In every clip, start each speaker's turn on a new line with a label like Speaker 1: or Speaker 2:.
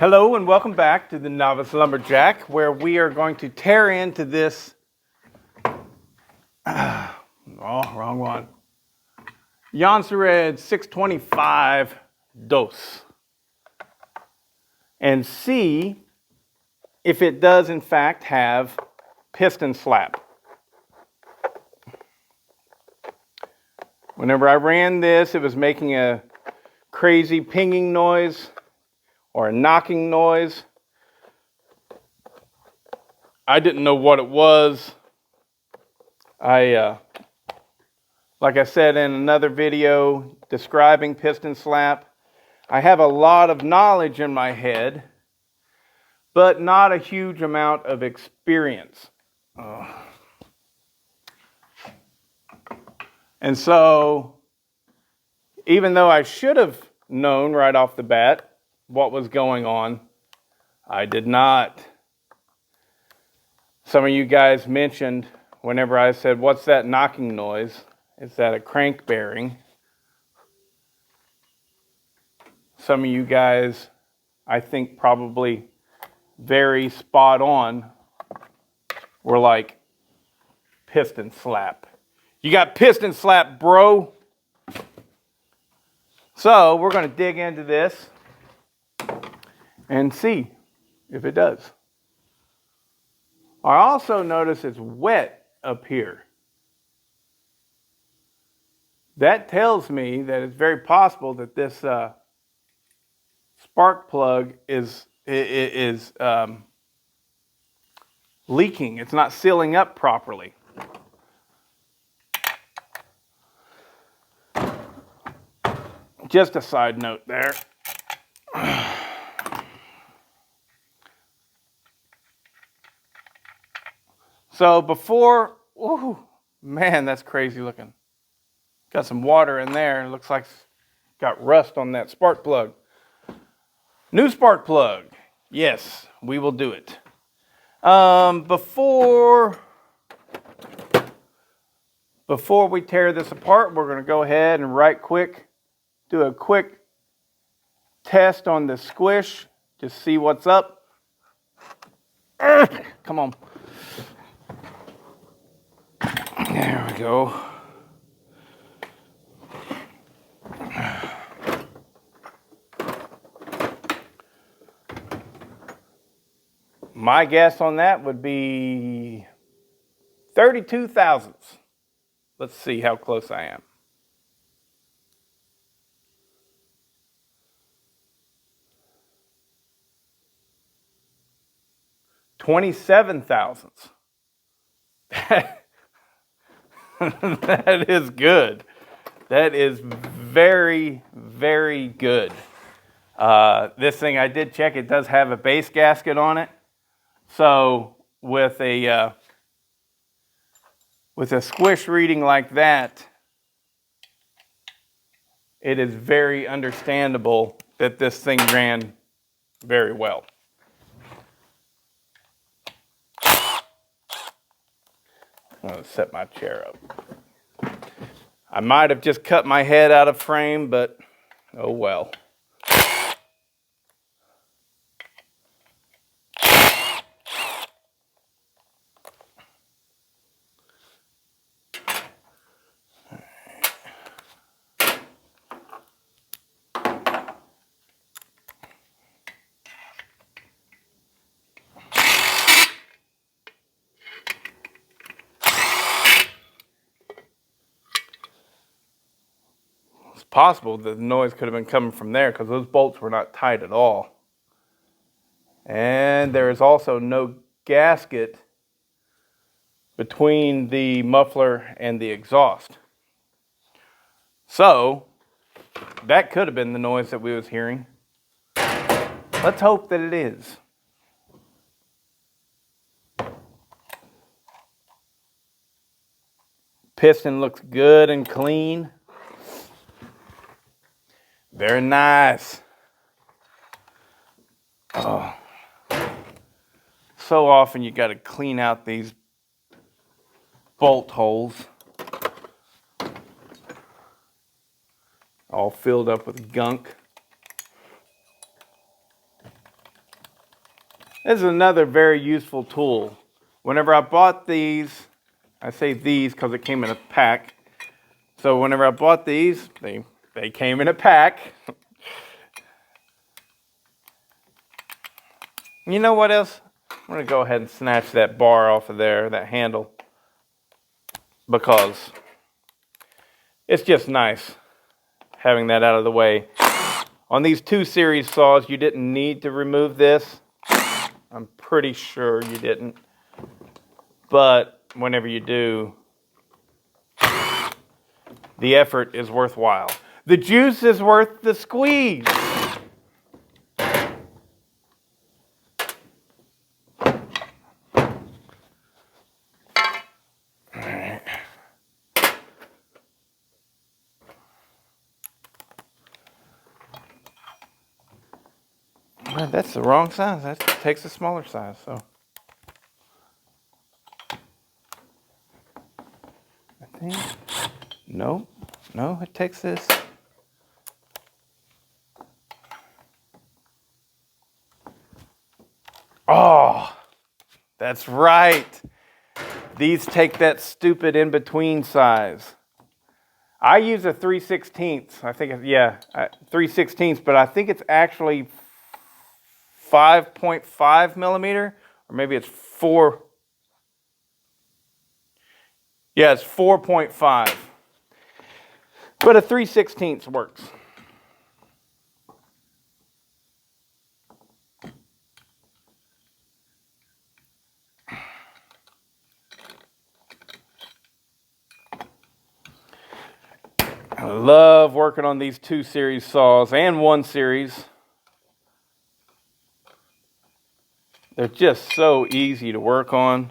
Speaker 1: Hello and welcome back to the Novice Lumberjack, where we are going to tear into this, wrong one, Jonsered 625 dose, and see if it does in fact have piston slap. Whenever I ran this, it was making a crazy pinging noise or a knocking noise. I didn't know what it was. Like I said in another video describing piston slap, I have a lot of knowledge in my head, but not a huge amount of experience. And so, even though I should have known right off the bat what was going on, I did not. Some of you guys mentioned whenever I said, "What's that knocking noise?" Is that a crank bearing? Some of you guys, I think probably very spot on, were like, piston slap. You got piston slap, bro. So we're going to dig into this and see if it does. I also notice it's wet up here. That tells me that it's very possible that this spark plug is leaking. It's not sealing up properly. Just a side note there. So before, ooh, man, that's crazy looking. Got some water in there. It looks like it's got rust on that spark plug. New spark plug. Yes, we will do it. Before we tear this apart, we're going to go ahead and do a quick test on the squish. Just see what's up. Come on. There we go. My guess on that would be 32 thousandths. Let's see how close I am. 27 thousandths. That is good. That is very, very good. This thing, I did check, it does have a base gasket on it. So with a squish reading like that, it is very understandable that this thing ran very well. I'm going to set my chair up. I might have just cut my head out of frame, but oh well. Possible that the noise could have been coming from there because those bolts were not tight at all. And there is also no gasket between the muffler and the exhaust. So that could have been the noise that we was hearing. Let's hope that it is. Piston looks good and clean. Very nice. Oh. So often you got to clean out these bolt holes. All filled up with gunk. This is another very useful tool. Whenever I bought these, I say these because it came in a pack. So whenever I bought these, they came in a pack. You know what else? I'm going to go ahead and snatch that bar off of there, that handle, because it's just nice having that out of the way. On these 2 series saws, you didn't need to remove this. I'm pretty sure you didn't. But whenever you do, the effort is worthwhile. The juice is worth the squeeze. Well, that's the wrong size. That takes a smaller size. So I think no, it takes this. Oh, that's right. These take that stupid in between size. I use a 3/16. I think it's 3/16, but I think it's actually 5.5 millimeter, or maybe it's 4. Yeah, it's 4.5. But a 3/16 works. I love working on these 2 series saws and 1 series. They're just so easy to work on.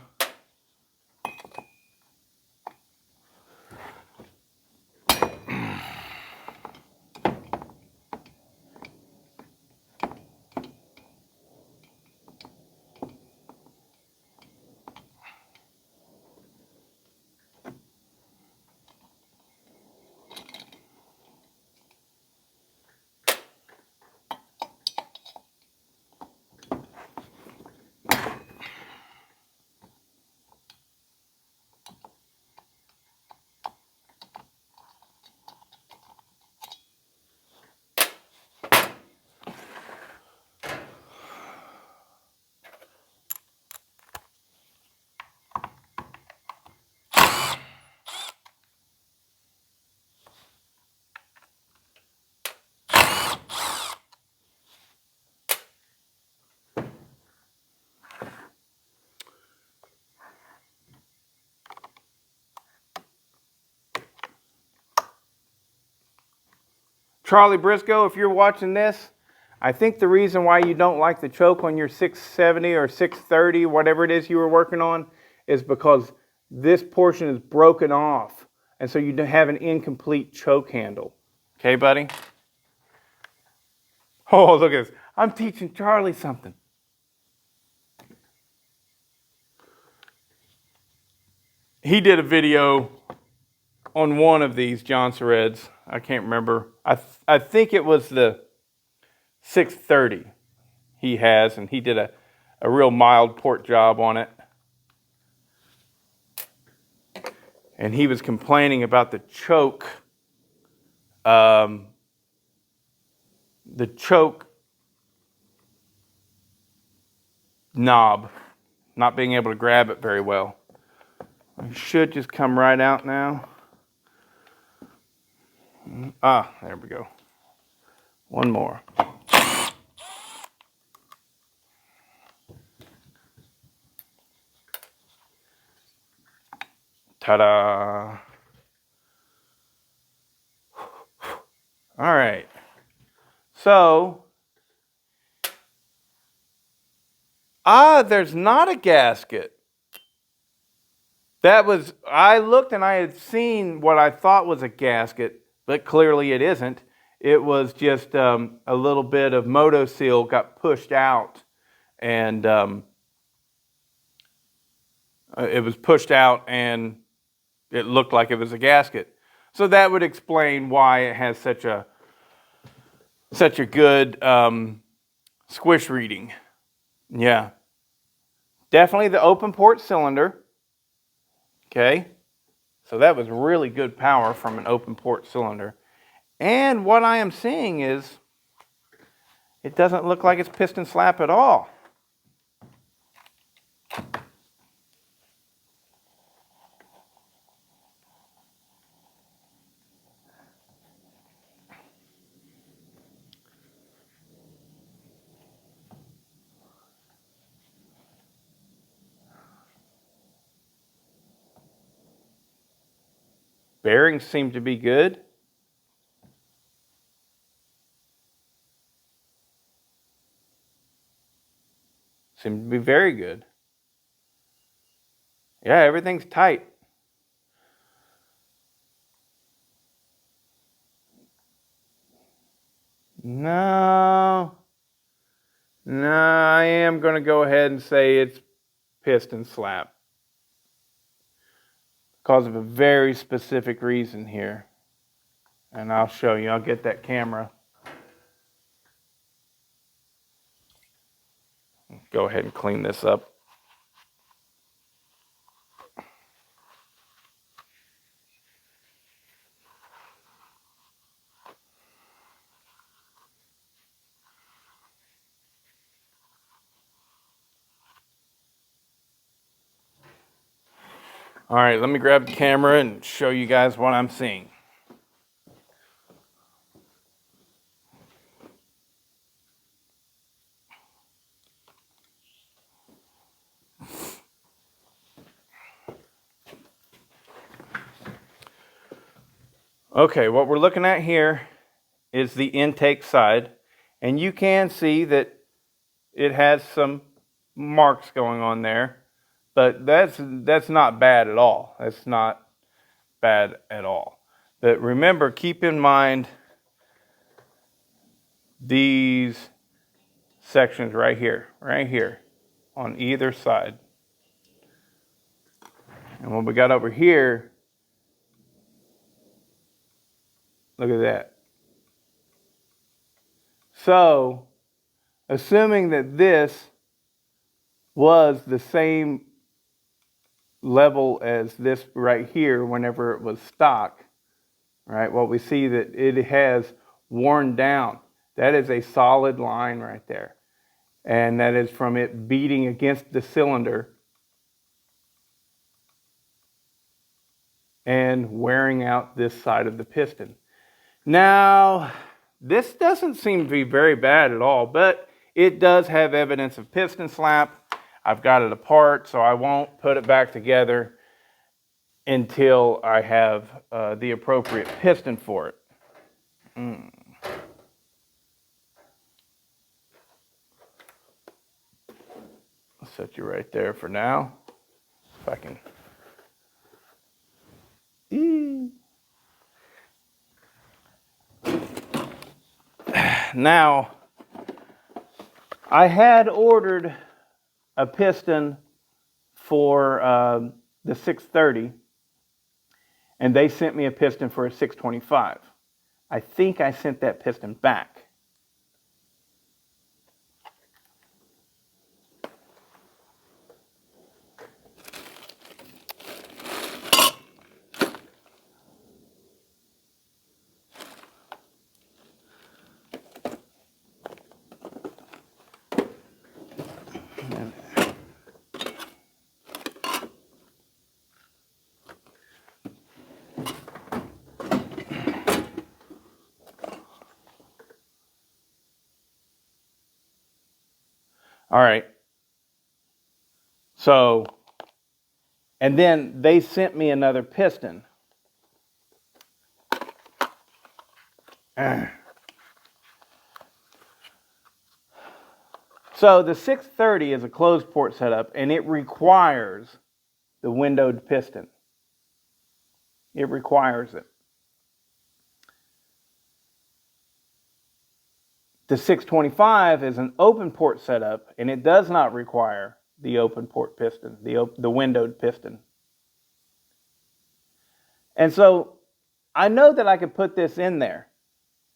Speaker 1: Charlie Briscoe, if you're watching this, I think the reason why you don't like the choke on your 670 or 630, whatever it is you were working on, is because this portion is broken off. And so you have an incomplete choke handle. Okay, buddy? Oh, look at this. I'm teaching Charlie something. He did a video on one of these Jonsereds. I can't remember. I think it was the 630 he has, and he did a real mild port job on it. And he was complaining about the choke knob, not being able to grab it very well. It should just come right out now. Ah, there we go. One more. Ta-da! All right. So, there's not a gasket. I looked and I had seen what I thought was a gasket, but clearly it isn't. It was just a little bit of moto seal got pushed out, and it was pushed out and it looked like it was a gasket. So that would explain why it has such a good squish reading. Yeah. Definitely the open port cylinder. Okay. So that was really good power from an open port cylinder. And what I am seeing is it doesn't look like it's piston slap at all. Bearings seem to be good. Seem to be very good. Yeah, everything's tight. No, I am going to go ahead and say it's piston slap. Because of a very specific reason here. And I'll show you. I'll get that camera. Go ahead and clean this up. All right, let me grab the camera and show you guys what I'm seeing. Okay, what we're looking at here is the intake side, and you can see that it has some marks going on there, but that's not bad at all. That's not bad at all. But remember, keep in mind these sections right here on either side. And what we got over here, look at that. So, assuming that this was the same level as this right here whenever it was stock, right? Well, we see that it has worn down. That is a solid line right there. And that is from it beating against the cylinder and wearing out this side of the piston. Now, this doesn't seem to be very bad at all, but it does have evidence of piston slap. I've got it apart, so I won't put it back together until I have the appropriate piston for it. I'll set you right there for now. If I can. Now, I had ordered a piston for the 630, and they sent me a piston for a 625. I think I sent that piston back. All right. So, and then they sent me another piston. So the 630 is a closed port setup, and it requires the windowed piston. It requires it. The 625 is an open port setup, and it does not require the open port piston, the windowed piston. And so I know that I could put this in there,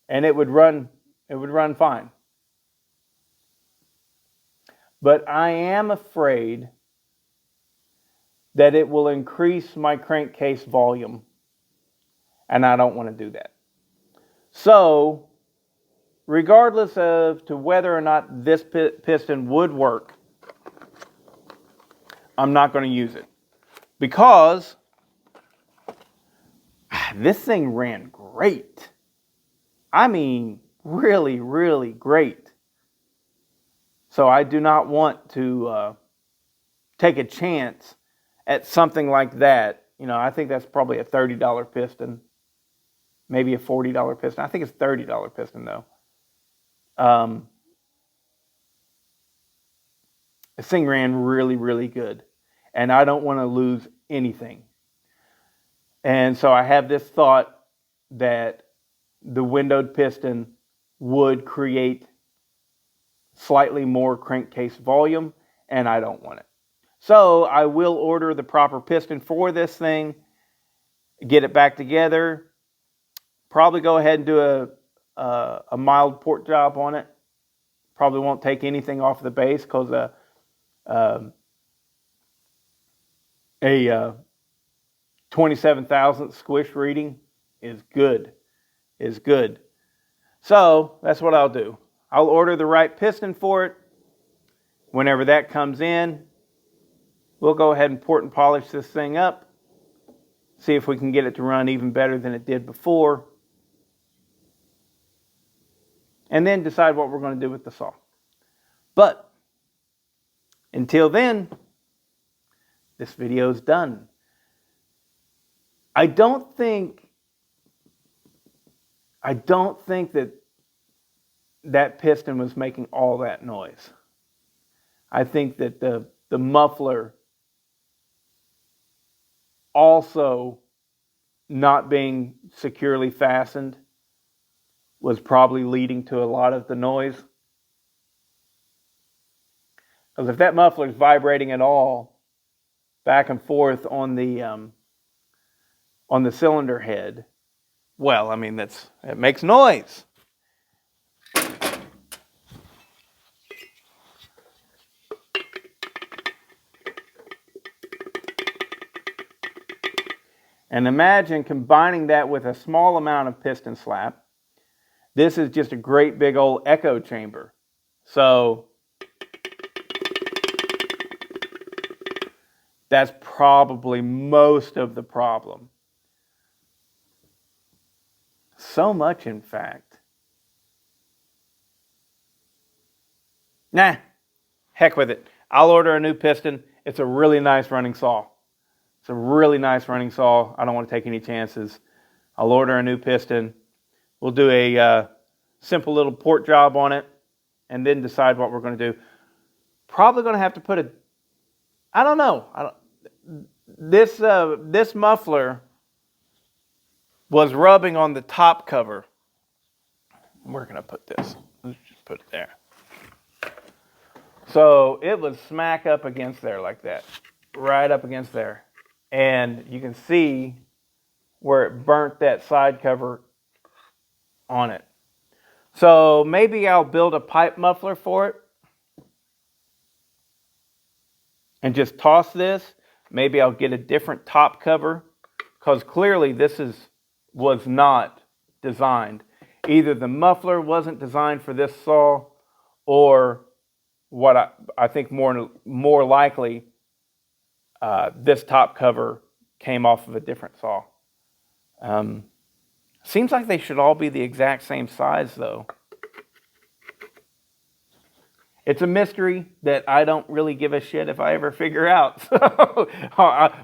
Speaker 1: and it would run fine. But I am afraid that it will increase my crankcase volume. And I don't want to do that. So, regardless of to whether or not this piston would work, I'm not going to use it. Because this thing ran great. I mean, really, really great. So I do not want to take a chance at something like that. You know, I think that's probably a $30 piston. Maybe a $40 piston. I think it's $30 piston though. This thing ran really, really good. And I don't want to lose anything. And so I have this thought that the windowed piston would create slightly more crankcase volume, and I don't want it. So I will order the proper piston for this thing, get it back together, probably go ahead and do a mild port job on it. Probably won't take anything off the base because a 27 thousandth squish reading is good. So that's what I'll do. I'll order the right piston for it. Whenever that comes in, we'll go ahead and port and polish this thing up. See if we can get it to run even better than it did before. And then decide what we're going to do with the saw. But until then, this video is done. I don't think that piston was making all that noise. I think that the muffler also not being securely fastened was probably leading to a lot of the noise. Because if that muffler is vibrating at all back and forth on the cylinder head, well, I mean, it makes noise. And imagine combining that with a small amount of piston slap. This is just a great big old echo chamber. So that's probably most of the problem. So much, in fact. Nah, heck with it. I'll order a new piston. It's a really nice running saw. It's a really nice running saw. I don't want to take any chances. I'll order a new piston. We'll do a simple little port job on it and then decide what we're going to do. Probably going to have to put I don't know. This muffler was rubbing on the top cover. Where can I put this? Let's just put it there. So it was smack up against there like that. Right up against there. And you can see where it burnt that side cover on it. So maybe I'll build a pipe muffler for it and just toss this. Maybe I'll get a different top cover because clearly this was not designed. Either the muffler wasn't designed for this saw, or what I think more likely, this top cover came off of a different saw. Seems like they should all be the exact same size though. It's a mystery that I don't really give a shit if I ever figure out. So,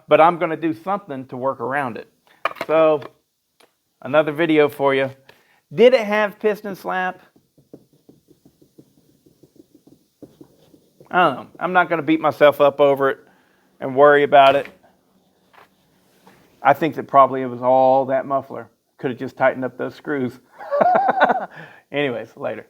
Speaker 1: but I'm going to do something to work around it. So, another video for you. Did it have piston slap? I don't know. I'm not going to beat myself up over it and worry about it. I think that probably it was all that muffler. Could have just tightened up those screws. Anyways, later.